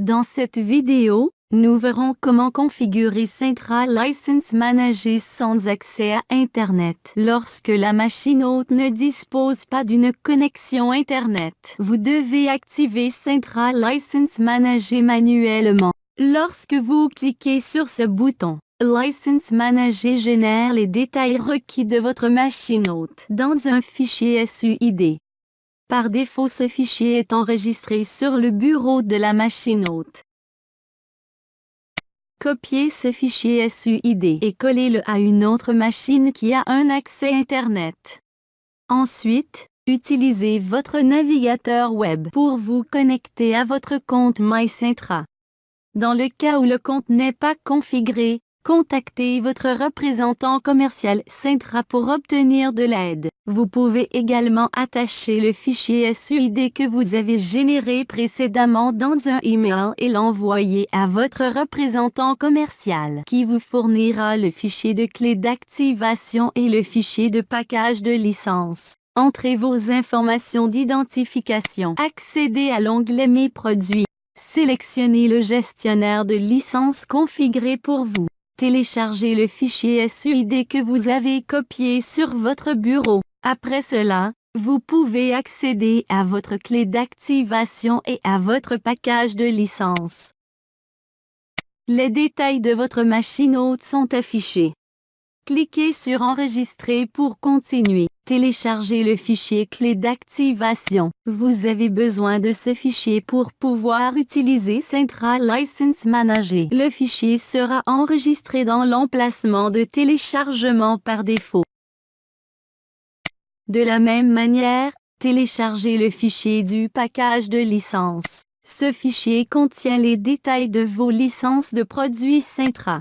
Dans cette vidéo, nous verrons comment configurer Centra License Manager sans accès à Internet. Lorsque la machine hôte ne dispose pas d'une connexion Internet, vous devez activer Centra License Manager manuellement. Lorsque vous cliquez sur ce bouton, License Manager génère les détails requis de votre machine hôte dans un fichier SUID. Par défaut, ce fichier est enregistré sur le bureau de la machine hôte. Copiez ce fichier SUID et collez-le à une autre machine qui a un accès Internet. Ensuite, utilisez votre navigateur web pour vous connecter à votre compte MyCentra. Dans le cas où le compte n'est pas configuré, contactez votre représentant commercial Centra pour obtenir de l'aide. Vous pouvez également attacher le fichier SUID que vous avez généré précédemment dans un email et l'envoyer à votre représentant commercial qui vous fournira le fichier de clé d'activation et le fichier de package de licence. Entrez vos informations d'identification. Accédez à l'onglet Mes produits. Sélectionnez le gestionnaire de licence configuré pour vous. Téléchargez le fichier SUID que vous avez copié sur votre bureau. Après cela, vous pouvez accéder à votre clé d'activation et à votre package de licence. Les détails de votre machine hôte sont affichés. Cliquez sur Enregistrer pour continuer. Téléchargez le fichier clé d'activation. Vous avez besoin de ce fichier pour pouvoir utiliser Centra License Manager. Le fichier sera enregistré dans l'emplacement de téléchargement par défaut. De la même manière, téléchargez le fichier du package de licence. Ce fichier contient les détails de vos licences de produits Centra.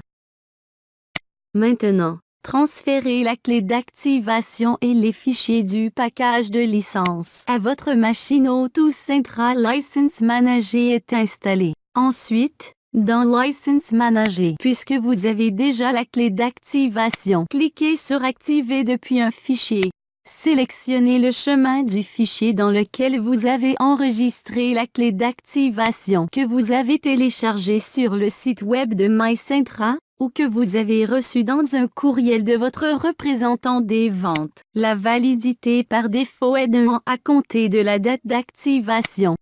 Maintenant, transférez la clé d'activation et les fichiers du package de licence à votre machine hôte où Centra License Manager est installé. Ensuite, dans License Manager, puisque vous avez déjà la clé d'activation, cliquez sur Activer depuis un fichier. Sélectionnez le chemin du fichier dans lequel vous avez enregistré la clé d'activation que vous avez téléchargée sur le site web de MyCentra ou que vous avez reçu dans un courriel de votre représentant des ventes. La validité par défaut est d'un an à compter de la date d'activation.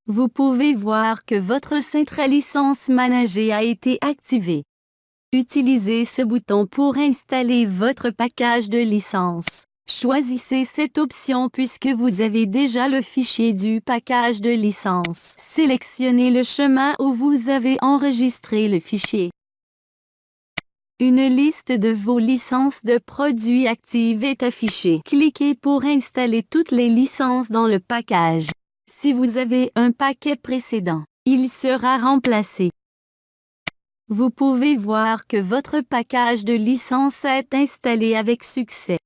Vous pouvez voir que votre Centra License Manager a été activé. Utilisez ce bouton pour installer votre package de licence. Choisissez cette option puisque vous avez déjà le fichier du package de licence. Sélectionnez le chemin où vous avez enregistré le fichier. Une liste de vos licences de produits actives est affichée. Cliquez pour installer toutes les licences dans le package. Si vous avez un paquet précédent, il sera remplacé. Vous pouvez voir que votre package de licence est installé avec succès.